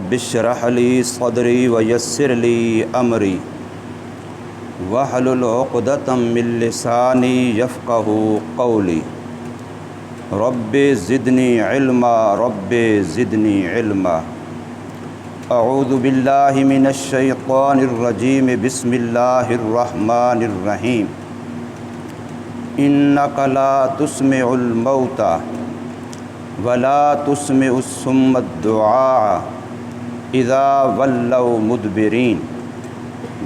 رب اشرح لی صدری ویسر لی امری واحلل عقدۃ من لسانی یفقهوا قولی رب زدنی علما رب زدنی علما۔ اعوذ باللہ من الشیطان الرجیم بسم اللہ الرحمن الرحیم۔ انک لا تسمع الموتى ولا تسمع الصم الدعاء اذا ولوا مدبرین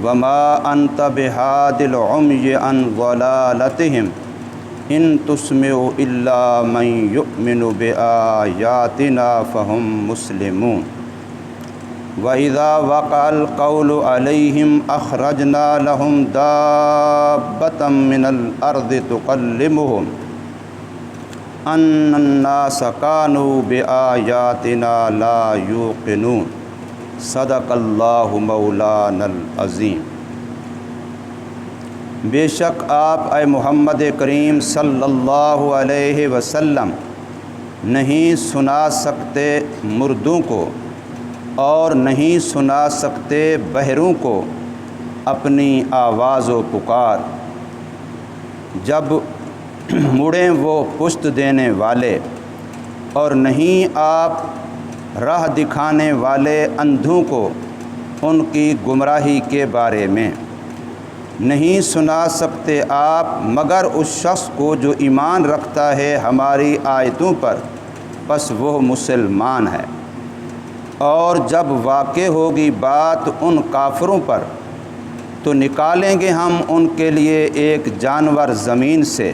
وما انت بہاد العمی عن ضلالتہم ان تسمع الا من یؤمن بآیاتنا فهم مسلمون۔ وَإِذَا وَقَعَ الْقَوْلُ عَلَيْهِمْ أَخْرَجْنَا لَهُمْ دَابَّةً مِّنَ الْأَرْضِ تُكَلِّمُهُمْ أَنَّ النَّاسَ كَانُوا بِآيَاتِنَا لَا يُوقِنُونَ۔ صدق اللہ مولانا العظیم۔ بے شک آپ اے محمد کریم صلی اللہ علیہ وسلم نہیں سنا سکتے مردوں کو اور نہیں سنا سکتے بہروں کو اپنی آواز و پکار، جب مڑیں وہ پشت دینے والے، اور نہیں آپ راہ دکھانے والے اندھوں کو ان کی گمراہی کے بارے میں۔ نہیں سنا سکتے آپ مگر اس شخص کو جو ایمان رکھتا ہے ہماری آیتوں پر، پس وہ مسلمان ہے۔ اور جب واقع ہوگی بات ان کافروں پر تو نکالیں گے ہم ان کے لیے ایک جانور زمین سے،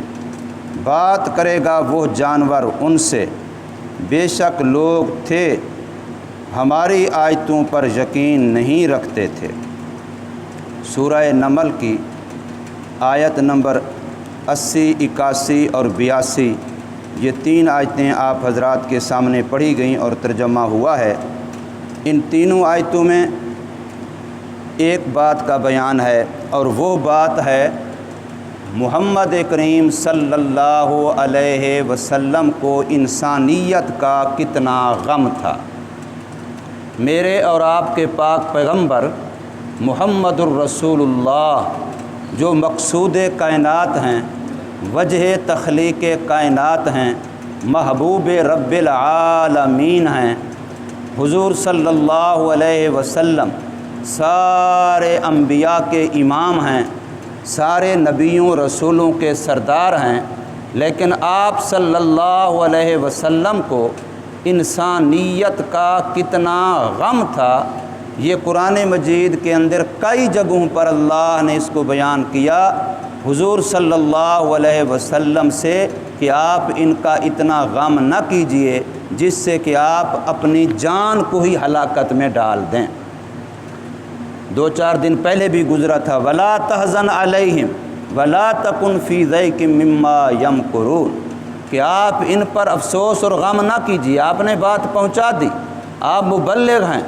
بات کرے گا وہ جانور ان سے، بے شک لوگ تھے ہماری آیتوں پر یقین نہیں رکھتے تھے۔ سورہ نمل کی آیت نمبر 80، 81 اور 82 یہ تین آیتیں آپ حضرات کے سامنے پڑھی گئیں اور ترجمہ ہوا ہے۔ ان تینوں آیتوں میں ایک بات کا بیان ہے، اور وہ بات ہے محمد کریم صلی اللہ علیہ وسلم کو انسانیت کا کتنا غم تھا۔ میرے اور آپ کے پاک پیغمبر محمد الرسول اللہ جو مقصود کائنات ہیں، وجہ تخلیق کائنات ہیں، محبوب رب العالمین ہیں، حضور صلی اللہ علیہ وسلم سارے انبیاء کے امام ہیں، سارے نبیوں رسولوں کے سردار ہیں، لیکن آپ صلی اللہ علیہ وسلم کو انسانیت کا کتنا غم تھا، یہ قرآن مجید کے اندر کئی جگہوں پر اللہ نے اس کو بیان کیا حضور صلی اللہ علیہ وسلم سے کہ آپ ان کا اتنا غم نہ کیجئے جس سے کہ آپ اپنی جان کو ہی ہلاکت میں ڈال دیں۔ 2-4 دن پہلے بھی گزرا تھا، وَلَا تَحْزَنْ عَلَيْهِمْ وَلَا تَكُنْ فِي ضَيْقٍ مِّمَّا يَمْكُرُونَ کہ آپ ان پر افسوس اور غم نہ کیجیے، آپ نے بات پہنچا دی، آپ مبلغ ہیں،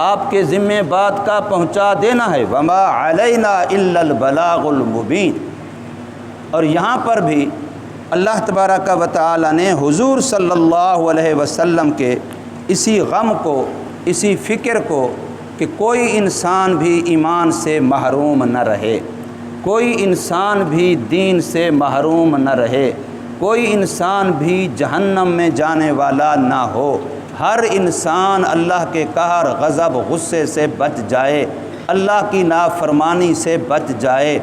آپ کے ذمہ بات کا پہنچا دینا ہے، وَمَا عَلَيْنَا إِلَّا الْبَلَاغُ الْمُبِينُ۔ اور یہاں پر بھی اللہ تبارک و تعالی نے حضور صلی اللہ علیہ وسلم کے اسی غم کو، اسی فکر کو کہ کوئی انسان بھی ایمان سے محروم نہ رہے، کوئی انسان بھی دین سے محروم نہ رہے، کوئی انسان بھی جہنم میں جانے والا نہ ہو، ہر انسان اللہ کے قہر، غضب، غصے سے بچ جائے، اللہ کی نافرمانی سے بچ جائے،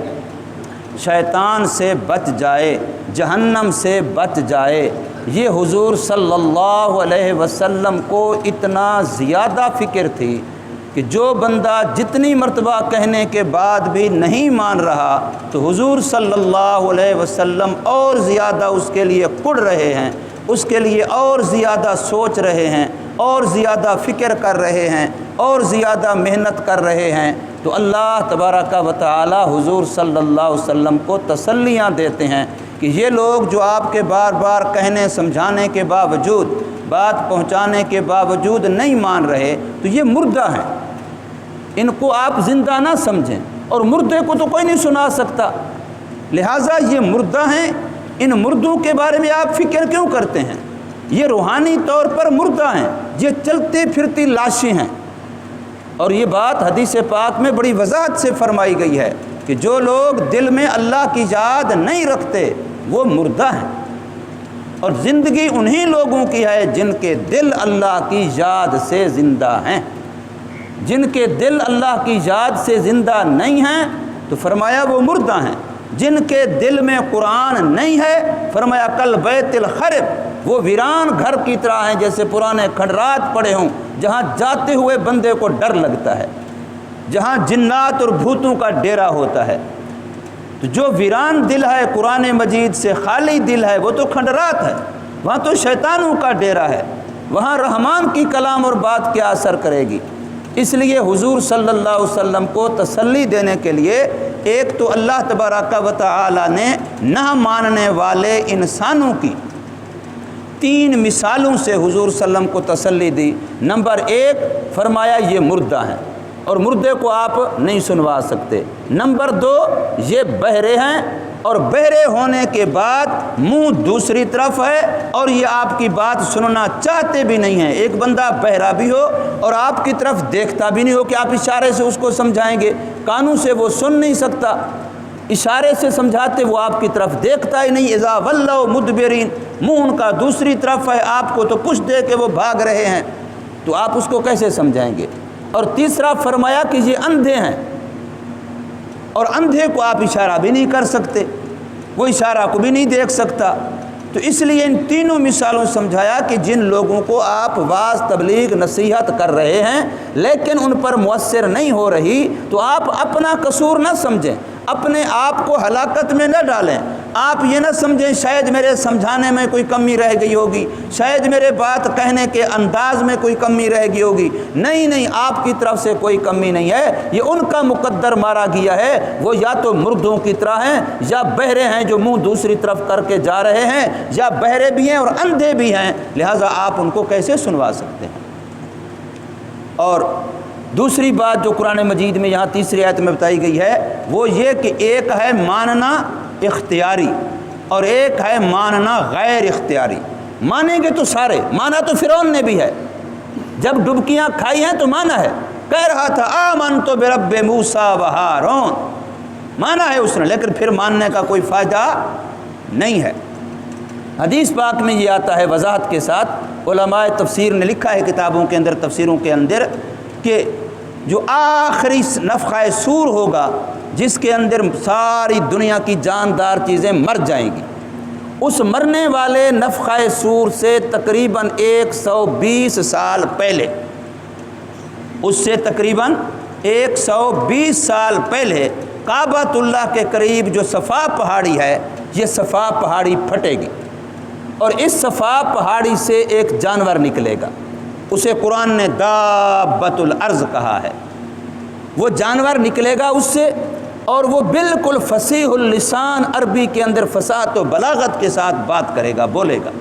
شیطان سے بچ جائے، جہنم سے بچ جائے۔ یہ حضور صلی اللہ علیہ وسلم کو اتنا زیادہ فکر تھی کہ جو بندہ جتنی مرتبہ کہنے کے بعد بھی نہیں مان رہا تو حضور صلی اللہ علیہ وسلم اور زیادہ اس کے لیے کڑ رہے ہیں، اس کے لیے اور زیادہ سوچ رہے ہیں، اور زیادہ فکر کر رہے ہیں، اور زیادہ محنت کر رہے ہیں۔ تو اللہ تبارک و تعالی حضور صلی اللہ علیہ وسلم کو تسلیاں دیتے ہیں کہ یہ لوگ جو آپ کے بار بار کہنے سمجھانے کے باوجود، بات پہنچانے کے باوجود نہیں مان رہے تو یہ مردہ ہیں، ان کو آپ زندہ نہ سمجھیں، اور مردے کو تو کوئی نہیں سنا سکتا، لہٰذا یہ مردہ ہیں، ان مردوں کے بارے میں آپ فکر کیوں کرتے ہیں؟ یہ روحانی طور پر مردہ ہیں، یہ چلتے پھرتی لاشیں ہیں، اور یہ بات حدیث پاک میں بڑی وضاحت سے فرمائی گئی ہے کہ جو لوگ دل میں اللہ کی یاد نہیں رکھتے وہ مردہ ہیں، اور زندگی انہی لوگوں کی ہے جن کے دل اللہ کی یاد سے زندہ ہیں۔ جن کے دل اللہ کی یاد سے زندہ نہیں ہیں تو فرمایا وہ مردہ ہیں۔ جن کے دل میں قرآن نہیں ہے فرمایا کل بیت الخرب، وہ ویران گھر کی طرح ہیں، جیسے پرانے کھنڈرات پڑے ہوں جہاں جاتے ہوئے بندے کو ڈر لگتا ہے، جہاں جنات اور بھوتوں کا ڈیرا ہوتا ہے۔ تو جو ویران دل ہے، قرآن مجید سے خالی دل ہے، وہ تو کھنڈرات ہے، وہاں تو شیطانوں کا ڈیرا ہے، وہاں رحمان کی کلام اور بات کیا اثر کرے گی۔ اس لیے حضور صلی اللہ علیہ وسلم کو تسلی دینے کے لیے ایک تو اللہ تبارک و تعالی نے نہ ماننے والے انسانوں کی 3 مثالوں سے حضور صلی اللہ علیہ وسلم کو تسلی دی۔ نمبر 1 فرمایا یہ مردہ ہیں اور مردے کو آپ نہیں سنوا سکتے۔ نمبر 2 یہ بہرے ہیں اور بہرے ہونے کے بعد منہ دوسری طرف ہے اور یہ آپ کی بات سننا چاہتے بھی نہیں ہیں۔ ایک بندہ بہرا بھی ہو اور آپ کی طرف دیکھتا بھی نہیں ہو کہ آپ اشارے سے اس کو سمجھائیں گے، کانوں سے وہ سن نہیں سکتا، اشارے سے سمجھاتے وہ آپ کی طرف دیکھتا ہی نہیں۔ اذا ولوا مدبرین، منہ ان کا دوسری طرف ہے، آپ کو تو کچھ دے کے وہ بھاگ رہے ہیں، تو آپ اس کو کیسے سمجھائیں گے؟ اور تیسرا فرمایا کہ یہ اندھے ہیں اور اندھے کو آپ اشارہ بھی نہیں کر سکتے، وہ اشارہ کو بھی نہیں دیکھ سکتا۔ تو اس لیے ان تینوں مثالوں سمجھایا کہ جن لوگوں کو آپ واعظ تبلیغ نصیحت کر رہے ہیں لیکن ان پر مؤثر نہیں ہو رہی، تو آپ اپنا قصور نہ سمجھیں، اپنے آپ کو ہلاکت میں نہ ڈالیں۔ آپ یہ نہ سمجھیں شاید میرے سمجھانے میں کوئی کمی رہ گئی ہوگی، شاید میرے بات کہنے کے انداز میں کوئی کمی رہ گئی ہوگی۔ نہیں، آپ کی طرف سے کوئی کمی نہیں ہے، یہ ان کا مقدر مارا گیا ہے، وہ یا تو مردوں کی طرح ہیں یا بہرے ہیں جو منہ دوسری طرف کر کے جا رہے ہیں، یا بہرے بھی ہیں اور اندھے بھی ہیں، لہٰذا آپ ان کو کیسے سنوا سکتے ہیں؟ اور دوسری بات جو قرآن مجید میں یہاں تیسری آیت میں بتائی گئی ہے وہ یہ کہ ایک ہے ماننا اختیاری اور ایک ہے ماننا غیر اختیاری۔ مانیں گے تو سارے، مانا تو فرعون نے بھی ہے، جب ڈبکیاں کھائی ہیں تو مانا ہے، کہہ رہا تھا آمنت برب موسیٰ و ہارون، مانا ہے اس نے، لیکن پھر ماننے کا کوئی فائدہ نہیں ہے۔ حدیث پاک میں یہ آتا ہے وضاحت کے ساتھ، علماء تفسیر نے لکھا ہے کتابوں کے اندر، تفسیروں کے اندر، کہ جو آخری نفخہ صور ہوگا جس کے اندر ساری دنیا کی جاندار چیزیں مر جائیں گی، اس مرنے والے نفخہ صور سے تقریباً 120 سال پہلے، اس سے تقریباً 120 سال پہلے کعبۃ اللہ کے قریب جو صفا پہاڑی ہے، یہ صفا پہاڑی پھٹے گی اور اس صفا پہاڑی سے ایک جانور نکلے گا، اسے قرآن نے دابۃ الارض کہا ہے۔ وہ جانور نکلے گا اس سے اور وہ بالکل فصیح اللسان، عربی کے اندر فصاحت و بلاغت کے ساتھ بات کرے گا، بولے گا،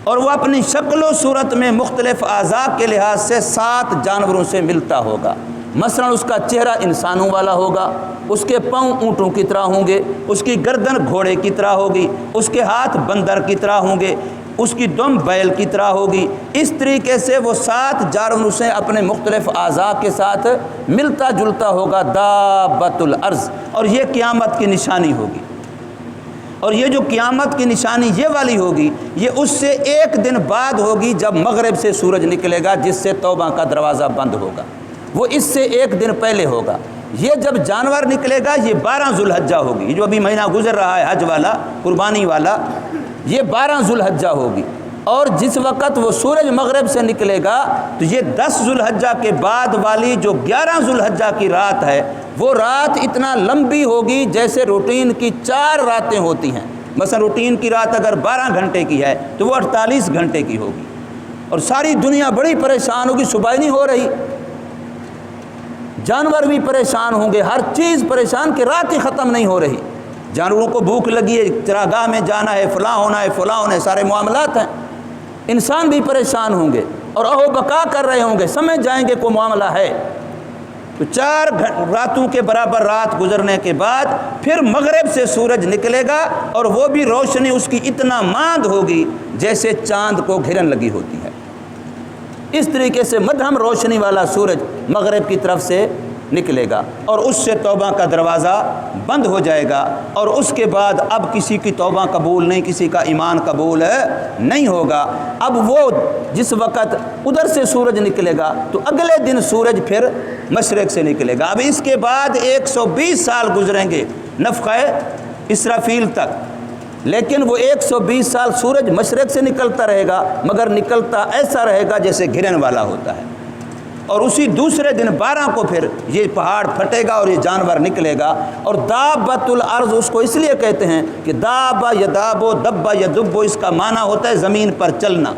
اور وہ اپنی شکل و صورت میں مختلف اعضاء کے لحاظ سے 7 جانوروں سے ملتا ہوگا۔ مثلا اس کا چہرہ انسانوں والا ہوگا، اس کے پاؤں اونٹوں کی طرح ہوں گے، اس کی گردن گھوڑے کی طرح ہوگی، اس کے ہاتھ بندر کی طرح ہوں گے، اس کی دم بیل کی طرح ہوگی۔ اس طریقے سے وہ 7 جانوروں سے اپنے مختلف اعضاء کے ساتھ ملتا جلتا ہوگا، دابۃ الارض، اور یہ قیامت کی نشانی ہوگی۔ اور یہ جو قیامت کی نشانی یہ والی ہوگی، یہ اس سے 1 دن بعد ہوگی جب مغرب سے سورج نکلے گا، جس سے توبہ کا دروازہ بند ہوگا، وہ اس سے 1 دن پہلے ہوگا۔ یہ جب جانور نکلے گا یہ 12 ذوالحجہ ہوگی، جو ابھی مہینہ گزر رہا ہے حج والا، قربانی والا، یہ 12 ذوالحجہ ہوگی۔ اور جس وقت وہ سورج مغرب سے نکلے گا تو یہ 10 ذوالحجہ کے بعد والی جو 11 ذوالحجہ کی رات ہے، وہ رات اتنا لمبی ہوگی جیسے روٹین کی 4 راتیں ہوتی ہیں۔ مثلا روٹین کی رات اگر 12 گھنٹے کی ہے تو وہ 48 گھنٹے کی ہوگی، اور ساری دنیا بڑی پریشان ہوگی، صبح ہی نہیں ہو رہی، جانور بھی پریشان ہوں گے، ہر چیز پریشان کہ رات ہی ختم نہیں ہو رہی۔ جانوروں کو بھوک لگی ہے، چراگاہ میں جانا ہے، فلاں ہونا ہے، فلاں ہونا ہے، سارے معاملات ہیں، انسان بھی پریشان ہوں گے اور اہو بقا کر رہے ہوں گے، سمجھ جائیں گے کوئی معاملہ ہے۔ تو 4 راتوں کے برابر رات گزرنے کے بعد پھر مغرب سے سورج نکلے گا اور وہ بھی روشنی اس کی اتنا ماند ہوگی جیسے چاند کو گھرن لگی ہوتی ہے، اس طریقے سے مدھم روشنی والا سورج مغرب کی طرف سے نکلے گا اور اس سے توبہ کا دروازہ بند ہو جائے گا، اور اس کے بعد اب کسی کی توبہ قبول نہیں، کسی کا ایمان قبول نہیں ہوگا۔ اب وہ جس وقت ادھر سے سورج نکلے گا تو اگلے دن سورج پھر مشرق سے نکلے گا۔ اب اس کے بعد 120 سال گزریں گے نفخہ اسرافیل تک، لیکن وہ 120 سال سورج مشرق سے نکلتا رہے گا، مگر نکلتا ایسا رہے گا جیسے گرن والا ہوتا ہے، اور اسی دوسرے دن 12 کو پھر یہ پہاڑ پھٹے گا اور یہ جانور نکلے گا۔ اور دابۃ الارض اس کو اس لیے کہتے ہیں کہ دابا یدابو دبا یدبو، اس کا معنی ہوتا ہے زمین پر چلنا۔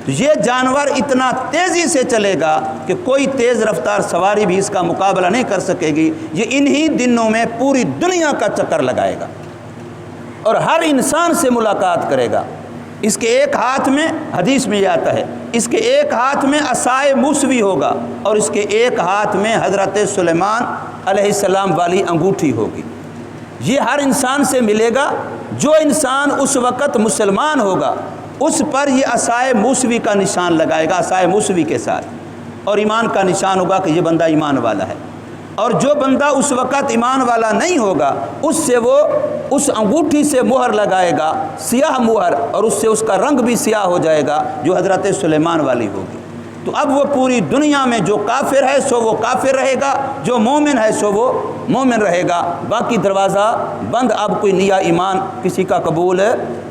تو یہ جانور اتنا تیزی سے چلے گا کہ کوئی تیز رفتار سواری بھی اس کا مقابلہ نہیں کر سکے گی۔ یہ انہی دنوں میں پوری دنیا کا چکر لگائے گا اور ہر انسان سے ملاقات کرے گا۔ اس کے ایک ہاتھ میں، حدیث میں یہ آتا ہے، اس کے ایک ہاتھ میں عصائے موسوی ہوگا اور اس کے ایک ہاتھ میں حضرت سلیمان علیہ السلام والی انگوٹھی ہوگی۔ یہ ہر انسان سے ملے گا۔ جو انسان اس وقت مسلمان ہوگا اس پر یہ عصائے موسوی کا نشان لگائے گا، عصائے موسوی کے ساتھ، اور ایمان کا نشان ہوگا کہ یہ بندہ ایمان والا ہے۔ اور جو بندہ اس وقت ایمان والا نہیں ہوگا اس سے وہ اس انگوٹھی سے مہر لگائے گا، سیاہ مہر، اور اس سے اس کا رنگ بھی سیاہ ہو جائے گا جو حضرت سلیمان والی ہوگی۔ تو اب وہ پوری دنیا میں جو کافر ہے سو وہ کافر رہے گا، جو مومن ہے سو وہ مومن رہے گا، باقی دروازہ بند، اب کوئی نیا ایمان کسی کا قبول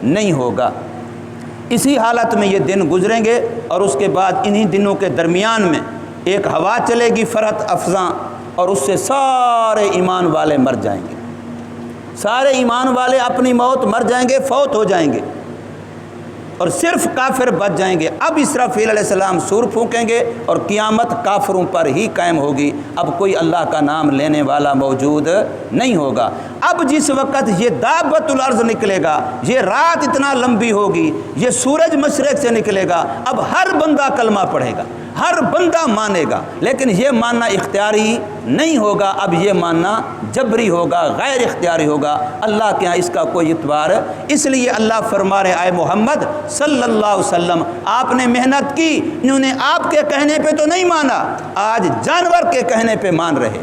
نہیں ہوگا۔ اسی حالت میں یہ دن گزریں گے، اور اس کے بعد انہی دنوں کے درمیان میں ایک ہوا چلے گی فرحت افزاں، اور اس سے سارے ایمان والے مر جائیں گے، سارے ایمان والے اپنی موت مر جائیں گے، فوت ہو جائیں گے، اور صرف کافر بچ جائیں گے۔ اب اسرافیل علیہ السلام سور پھونکیں گے اور قیامت کافروں پر ہی قائم ہوگی، اب کوئی اللہ کا نام لینے والا موجود نہیں ہوگا۔ اب جس وقت یہ دابۃ الارض نکلے گا، یہ رات اتنا لمبی ہوگی، یہ سورج مشرق سے نکلے گا، اب ہر بندہ کلمہ پڑھے گا، ہر بندہ مانے گا، لیکن یہ ماننا اختیاری نہیں ہوگا، اب یہ ماننا جبری ہوگا، غیر اختیاری ہوگا۔ اللہ کے ہاں اس کا کوئی اعتبار، اس لیے اللہ فرما رہے اے محمد صلی اللہ علیہ وسلم، آپ نے محنت کی، انہوں نے آپ کے کہنے پہ تو نہیں مانا، آج جانور کے کہنے پہ مان رہے۔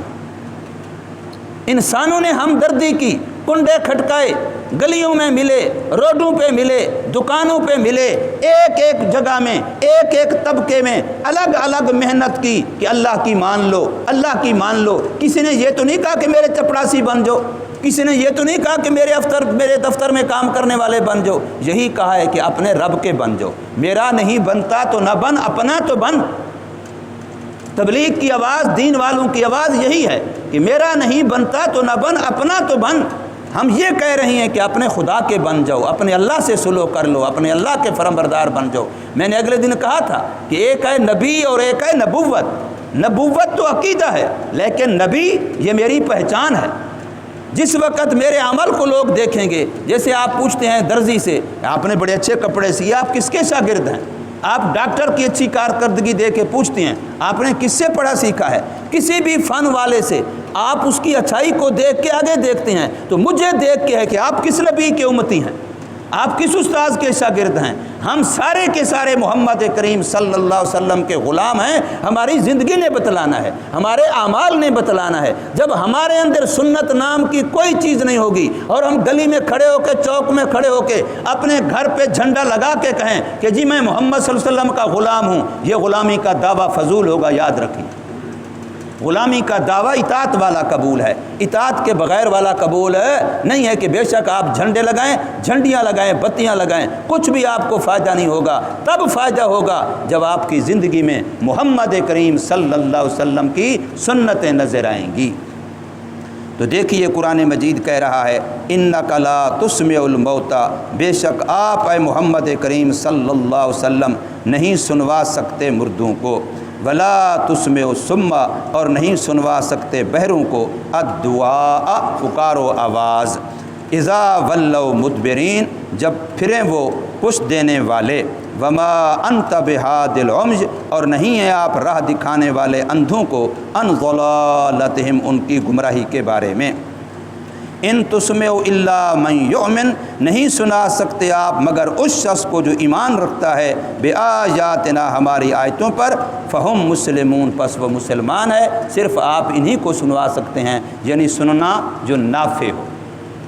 انسانوں نے ہمدردی کی، کنڈے کھٹکائے، گلیوں میں ملے، روڈوں پہ ملے، دکانوں پہ ملے، ایک ایک جگہ میں، ایک ایک طبقے میں الگ الگ محنت کی کہ اللہ کی مان لو، اللہ کی مان لو۔ کسی نے یہ تو نہیں کہا کہ میرے چپڑاسی بن جاؤ، کسی نے یہ تو نہیں کہا کہ میرے دفتر میں کام کرنے والے بن جاؤ، یہی کہا ہے کہ اپنے رب کے بن جاؤ۔ میرا نہیں بنتا تو نہ بن، اپنا تو بن۔ تبلیغ کی آواز، دین والوں کی آواز یہی ہے کہ میرا نہیں بنتا تو نہ بن، اپنا تو بن۔ ہم یہ کہہ رہے ہیں کہ اپنے خدا کے بن جاؤ، اپنے اللہ سے سلوک کر لو، اپنے اللہ کے فرمانبردار بن جاؤ۔ میں نے اگلے دن کہا تھا کہ ایک ہے نبی اور ایک ہے نبوت۔ نبوت تو عقیدہ ہے، لیکن نبی یہ میری پہچان ہے۔ جس وقت میرے عمل کو لوگ دیکھیں گے، جیسے آپ پوچھتے ہیں درزی سے، آپ نے بڑے اچھے کپڑے سیے، آپ کس کے شاگرد ہیں؟ آپ ڈاکٹر کی اچھی کارکردگی دے کے پوچھتے ہیں آپ نے کس سے پڑھا سیکھا ہے؟ کسی بھی فن والے سے آپ اس کی اچھائی کو دیکھ کے آگے دیکھتے ہیں، تو مجھے دیکھ کے ہے کہ آپ کس نبی کے امتی ہیں، آپ کس استاذ کے شاگرد ہیں؟ ہم سارے کے سارے محمد کریم صلی اللہ علیہ وسلم کے غلام ہیں۔ ہماری زندگی نے بتلانا ہے، ہمارے اعمال نے بتلانا ہے۔ جب ہمارے اندر سنت نام کی کوئی چیز نہیں ہوگی اور ہم گلی میں کھڑے ہو کے، چوک میں کھڑے ہو کے اپنے گھر پہ جھنڈا لگا کے کہیں کہ جی میں محمد صلی اللہ علیہ وسلم کا غلام ہوں، یہ غلامی کا دعویٰ فضول ہوگا، یاد رکھیں۔ غلامی کا دعویٰ اطاعت والا قبول ہے، اطاعت کے بغیر والا قبول نہیں ہے کہ بے شک آپ جھنڈے لگائیں، جھنڈیاں لگائیں، بتیاں لگائیں، کچھ بھی آپ کو فائدہ نہیں ہوگا۔ تب فائدہ ہوگا جب آپ کی زندگی میں محمد کریم صلی اللہ علیہ وسلم کی سنتیں نظر آئیں گی۔ تو دیکھیے قرآن مجید کہہ رہا ہے اِنَّکَ لَا تُسْمِعُ الْمَوْتَى، بے شک آپ اے محمد کریم صلی اللہ علیہ وسلم نہیں سنوا سکتے مردوں کو، ولا تسمع الصم، اور نہیں سنوا سکتے بہروں کو، الدعاء پکارو آواز، اذا ولوا مدبرین جب پھریں وہ پشت دینے والے، وما انت بہاد العمج، اور نہیں ہے آپ راہ دکھانے والے اندھوں کو، ان ضلالتہم ان کی گمراہی کے بارے میں۔ ان تسمعوا الا من یؤمن، نہیں سنا سکتے آپ مگر اس شخص کو جو ایمان رکھتا ہے بآیاتنا، ہماری آیتوں پر، فہم مسلمون، پس وہ مسلمان ہے، صرف آپ انہی کو سنوا سکتے ہیں، یعنی سننا جو نافع ہو۔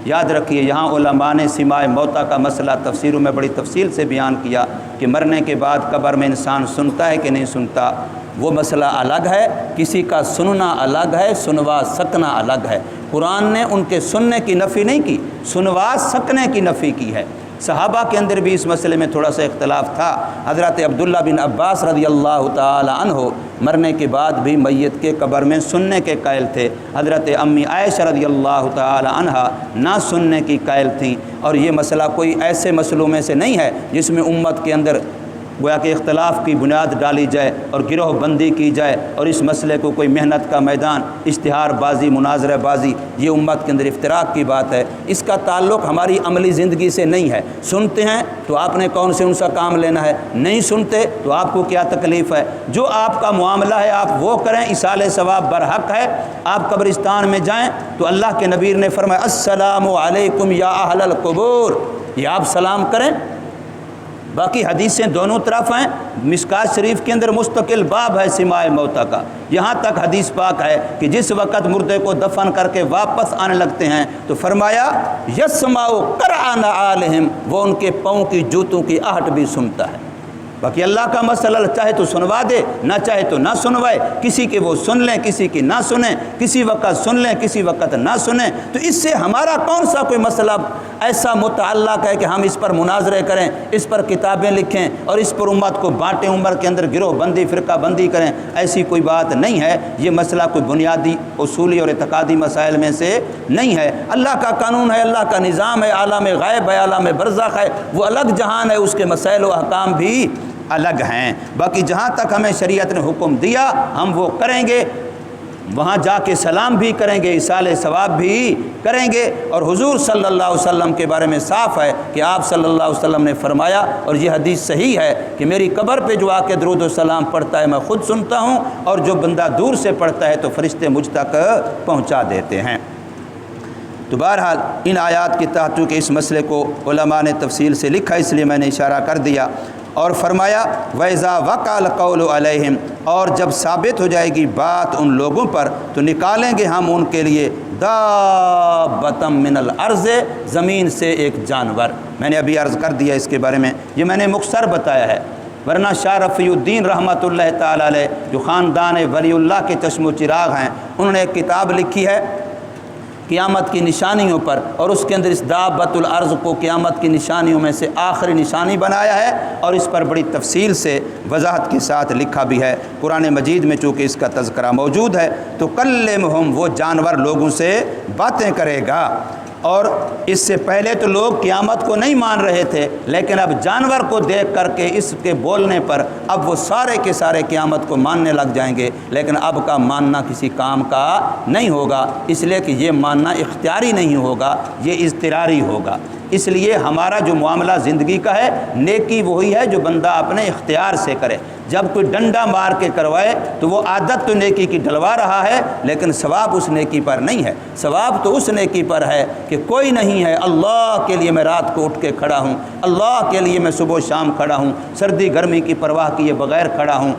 یاد رکھیے یہاں علماء نے سماع موتیٰ کا مسئلہ تفسیروں میں بڑی تفصیل سے بیان کیا کہ مرنے کے بعد قبر میں انسان سنتا ہے کہ نہیں سنتا، وہ مسئلہ الگ ہے، کسی کا سننا الگ ہے، سنوا سکنا الگ ہے۔ قرآن نے ان کے سننے کی نفی نہیں کی، سنوا سکنے کی نفی کی ہے۔ صحابہ کے اندر بھی اس مسئلے میں تھوڑا سا اختلاف تھا۔ حضرت عبداللہ بن عباس رضی اللہ تعالی عنہ مرنے کے بعد بھی میت کے قبر میں سننے کے قائل تھے، حضرت امی عائشہ رضی اللہ تعالی عنہا نہ سننے کی قائل تھیں، اور یہ مسئلہ کوئی ایسے مسئلوں میں سے نہیں ہے جس میں امت کے اندر گویا کہ اختلاف کی بنیاد ڈالی جائے اور گروہ بندی کی جائے اور اس مسئلے کو کوئی محنت کا میدان، اشتہار بازی، مناظرہ بازی، یہ امت کے اندر افتراق کی بات ہے۔ اس کا تعلق ہماری عملی زندگی سے نہیں ہے۔ سنتے ہیں تو آپ نے کون سے ان سا کام لینا ہے، نہیں سنتے تو آپ کو کیا تکلیف ہے؟ جو آپ کا معاملہ ہے آپ وہ کریں، ایصال ثواب برحق ہے۔ آپ قبرستان میں جائیں تو اللہ کے نبی نے فرمایا السلام علیکم یا اہل القبور، یہ آپ سلام کریں۔ باقی حدیثیں دونوں طرف ہیں، مشکات شریف کے اندر مستقل باب ہے سماع موتیٰ کا، یہاں تک حدیث پاک ہے کہ جس وقت مردے کو دفن کر کے واپس آنے لگتے ہیں تو فرمایا یسمع قرعن عالہم، وہ ان کے پاؤں کی جوتوں کی آہٹ بھی سنتا ہے۔ باقی اللہ کا مسئلہ چاہے تو سنوا دے، نہ چاہے تو نہ سنوائے، کسی کے وہ سن لیں کسی کی نہ سنیں، کسی وقت سن لیں کسی وقت نہ سنیں، تو اس سے ہمارا کون سا کوئی مسئلہ ایسا متعلق ہے کہ ہم اس پر مناظرے کریں، اس پر کتابیں لکھیں اور اس پر امت کو بانٹیں، عمر کے اندر گروہ بندی فرقہ بندی کریں؟ ایسی کوئی بات نہیں ہے۔ یہ مسئلہ کوئی بنیادی اصولی اور اعتقادی مسائل میں سے نہیں ہے۔ اللہ کا قانون ہے، اللہ کا نظام ہے، عالم غیب ہے، عالم برزخ ہے، وہ الگ جہان ہے، اس کے مسائل و احکام بھی الگ ہیں۔ باقی جہاں تک ہمیں شریعت نے حکم دیا ہم وہ کریں گے، وہاں جا کے سلام بھی کریں گے، ایصال ثواب بھی کریں گے۔ اور حضور صلی اللہ علیہ وسلم کے بارے میں صاف ہے کہ آپ صلی اللہ علیہ وسلم نے فرمایا، اور یہ حدیث صحیح ہے، کہ میری قبر پہ جو آ کے درود و سلام پڑھتا ہے میں خود سنتا ہوں، اور جو بندہ دور سے پڑھتا ہے تو فرشتے مجھ تک پہنچا دیتے ہیں۔ تو بہرحال ان آیات کے تحت کہ اس مسئلے کو علماء نے تفصیل سے لکھا، اس لیے میں نے اشارہ کر دیا، اور فرمایا وَإِذَا وَقَعَ الْقَوْلُ عَلَيْهِمْ، اور جب ثابت ہو جائے گی بات ان لوگوں پر تو نکالیں گے ہم ان کے لیے دابۃ من الارض، زمین سے ایک جانور۔ میں نے ابھی عرض کر دیا اس کے بارے میں، یہ میں نے مختصر بتایا ہے، ورنہ شاہ رفیع الدین رحمۃ اللہ تعالی علیہ جو خاندان ولی اللہ کے چشم و چراغ ہیں، انہوں نے ایک کتاب لکھی ہے قیامت کی نشانیوں پر، اور اس کے اندر اس دابۃ الارض کو قیامت کی نشانیوں میں سے آخری نشانی بنایا ہے، اور اس پر بڑی تفصیل سے وضاحت کے ساتھ لکھا بھی ہے۔ قرآن مجید میں چونکہ اس کا تذکرہ موجود ہے تو کلمہم، وہ جانور لوگوں سے باتیں کرے گا۔ اور اس سے پہلے تو لوگ قیامت کو نہیں مان رہے تھے، لیکن اب جانور کو دیکھ کر کے اس کے بولنے پر اب وہ سارے کے سارے قیامت کو ماننے لگ جائیں گے، لیکن اب کا ماننا کسی کام کا نہیں ہوگا، اس لیے کہ یہ ماننا اختیاری نہیں ہوگا، یہ اضطراری ہوگا۔ اس لیے ہمارا جو معاملہ زندگی کا ہے، نیکی وہی ہے جو بندہ اپنے اختیار سے کرے۔ جب کوئی ڈنڈا مار کے کروائے تو وہ عادت تو نیکی کی ڈلوا رہا ہے، لیکن ثواب اس نیکی پر نہیں ہے۔ ثواب تو اس نیکی پر ہے کہ کوئی نہیں ہے، اللہ کے لیے میں رات کو اٹھ کے کھڑا ہوں، اللہ کے لیے میں صبح و شام کھڑا ہوں، سردی گرمی کی پرواہ کیے بغیر کھڑا ہوں۔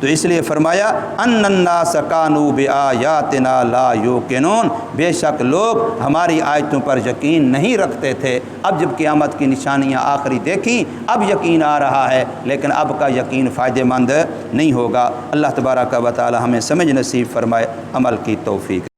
تو اس لیے فرمایا ان الناس کانوا بآیاتنا لا یوقنون، بے شک لوگ ہماری آیتوں پر یقین نہیں رکھتے تھے۔ اب جب قیامت کی نشانیاں آخری دیکھیں اب یقین آ رہا ہے، لیکن اب کا یقین فائدہ مند نہیں ہوگا۔ اللہ تبارک و تعالی ہمیں سمجھ نصیب فرمائے، عمل کی توفیق۔